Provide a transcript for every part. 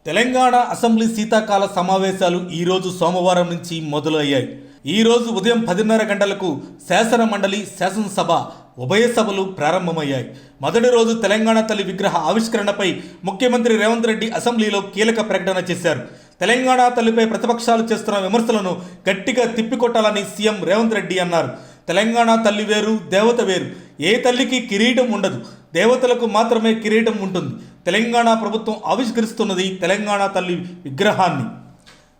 Telangana assembly శీతాకాల సమావేశాలు ఈరోజు సోమవారం నుంచి మొదలయ్యాయి. ఈరోజు ఉదయం 10:30 గంటలకు శాసన మండలి, శాసనసభ ఉభయ సభలు ప్రారంభమయ్యాయి. మొదటి రోజు తెలంగాణ తల్లి విగ్రహ ఆవిష్కరణపై ముఖ్యమంత్రి రేవంత్ రెడ్డి అసెంబ్లీలో కీలక ప్రకటన చేశారు. తెలంగాణ తల్లిపై ప్రతిపక్షాలు చేస్తున్న విమర్శలను గట్టిగా తిప్పికొట్టాలని సీఎం రేవంత్ రెడ్డి అన్నారు. తెలంగాణ తల్లి వేరు, దేవత వేరు. ఏ తల్లికి కిరీటం ఉండదు, దేవతలకు మాత్రమే కిరీటం ఉంటుంది. తెలంగాణ ప్రభుత్వం ఆవిష్కరిస్తున్నది తెలంగాణ తల్లి విగ్రహాన్ని.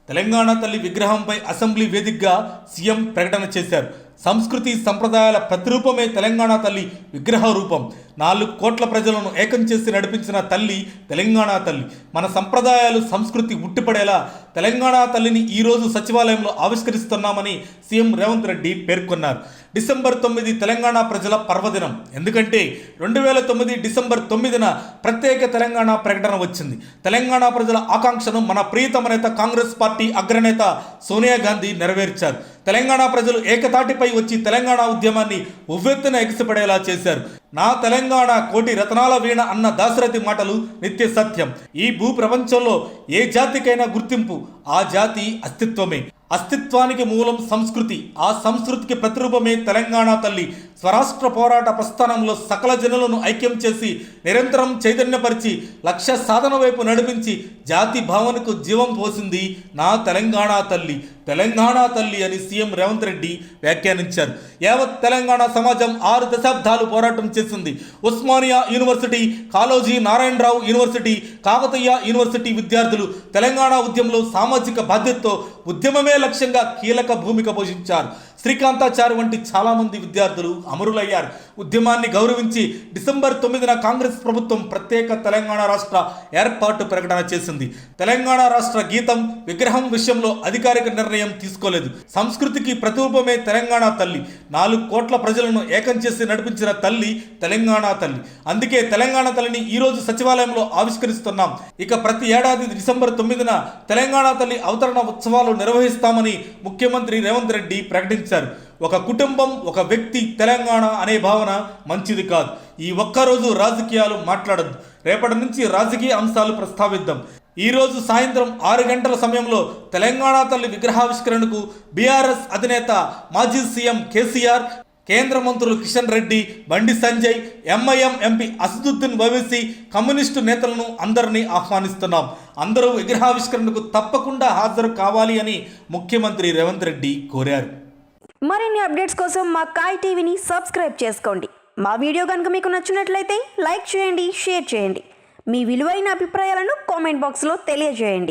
తెలంగాణ తల్లి విగ్రహంపై అసెంబ్లీ వేదికగా సీఎం ప్రకటన చేశారు. సంస్కృతి సంప్రదాయాల ప్రతిరూపమే తెలంగాణ తల్లి విగ్రహ రూపం. 4 కోట్ల ప్రజలను ఏకం చేసి నడిపించిన తల్లి తెలంగాణ తల్లి. మన సంప్రదాయాలు, సంస్కృతి ఉట్టిపడేలా తెలంగాణ తల్లిని ఈరోజు సచివాలయంలో ఆవిష్కరిస్తున్నామని సీఎం రేవంత్ రెడ్డి పేర్కొన్నారు. డిసెంబర్ 9 తెలంగాణ ప్రజల పర్వదినం. ఎందుకంటే 2009 డిసెంబర్ 9న ప్రత్యేక తెలంగాణ ప్రకటన వచ్చింది. తెలంగాణ ప్రజల ఆకాంక్షను మన ప్రియతమ నేత, కాంగ్రెస్ పార్టీ అగ్రనేత సోనియా గాంధీ నెరవేర్చారు. తెలంగాణ ప్రజలు ఏకతాటిపై వచ్చి తెలంగాణ ఉద్యమాన్ని ఉవ్వెత్తున ఎగిసిపడేలా చేశారు. నా తెలంగాణ కోటి రతనాల వీణ అన్న దాశరథి మాటలు నిత్య సత్యం. ఈ భూ ప్రపంచంలో ఏ జాతికైనా గుర్తింపు ఆ జాతి అస్తిత్వమే. అస్తిత్వానికి మూలం సంస్కృతి. ఆ సంస్కృతికి ప్రతిరూపమే తెలంగాణ తల్లి. స్వరాష్ట్ర పోరాట ప్రస్థానంలో సకల జనులను ఐక్యం చేసి నిరంతరం చైతన్యపరిచి లక్ష్య సాధన వైపు నడిపించి జాతి భావనకు జీవం పోసింది నా తెలంగాణ తల్లి. తెలంగాణ తల్లి అని సీఎం రేవంత్ రెడ్డి వ్యాఖ్యానించారు. యావత్ తెలంగాణ సమాజం 6 దశాబ్దాలు పోరాటం చేసింది. Osmania university, Kaloji Narayanarao university, Kakatiya university విద్యార్థులు తెలంగాణ ఉద్యమంలో సామాజిక బాధ్యతతో ఉద్యమమే లక్ష్యంగా కీలక భూమిక పోషించారు. శ్రీకాంతాచారి వంటి చాలామంది విద్యార్థులు అమరులయ్యారు. ఉద్యమాన్ని గౌరవించి డిసెంబర్ 9న కాంగ్రెస్ ప్రభుత్వం ప్రత్యేక తెలంగాణ రాష్ట్ర ఏర్పాటు ప్రకటన చేసింది. తెలంగాణ రాష్ట్ర గీతం, విగ్రహం విషయంలో అధికారిక నిర్ణయం తీసుకోలేదు. సంస్కృతికి ప్రతిరూపమే తెలంగాణ తల్లి. 4 కోట్ల ప్రజలను ఏకం చేసి నడిపించిన తల్లి తెలంగాణ తల్లి. అందుకే తెలంగాణ తల్లిని ఈరోజు సచివాలయంలో ఆవిష్కరిస్తున్నాం. ఇక ప్రతి ఏడాది డిసెంబర్ 9న తెలంగాణ తల్లి అవతరణ ఉత్సవాలు నిర్వహిస్తామని ముఖ్యమంత్రి రేవంత్ రెడ్డి ప్రకటించారు. ఒక కుటుంబం, ఒక వ్యక్తి తెలంగాణ అనే భావన మంచిది కాదు. ఈ ఒక్కరోజు రాజకీయాలు మాట్లాడద్దు. రేపటి నుంచి రాజకీయ అంశాలు ప్రస్తావిద్దాం. ఈరోజు సాయంత్రం 6 గంటల సమయంలో తెలంగాణ తల్లి విగ్రహావిష్కరణకు బీఆర్ఎస్ అధినేత, మాజీ సీఎం కేసీఆర్, కేంద్ర మంత్రులు Kishan Reddy, Bandi Sanjay, MIM MP Asaduddin Owaisi, communist నేతలను అందరినీ ఆహ్వానిస్తున్నాం. అందరూ విగ్రహావిష్కరణకు తప్పకుండా హాజరు కావాలి అని ముఖ్యమంత్రి రేవంత్ రెడ్డి కోరారు. మరిన్ని అప్డేట్స్ కోసం మా కాయ్ టీవీని సబ్స్క్రైబ్ చేసుకోండి. మా వీడియో కనుక మీకు నచ్చినట్లయితే లైక్ చేయండి, షేర్ చేయండి. మీ విలువైన అభిప్రాయాలను కామెంట్ బాక్స్లో తెలియజేయండి.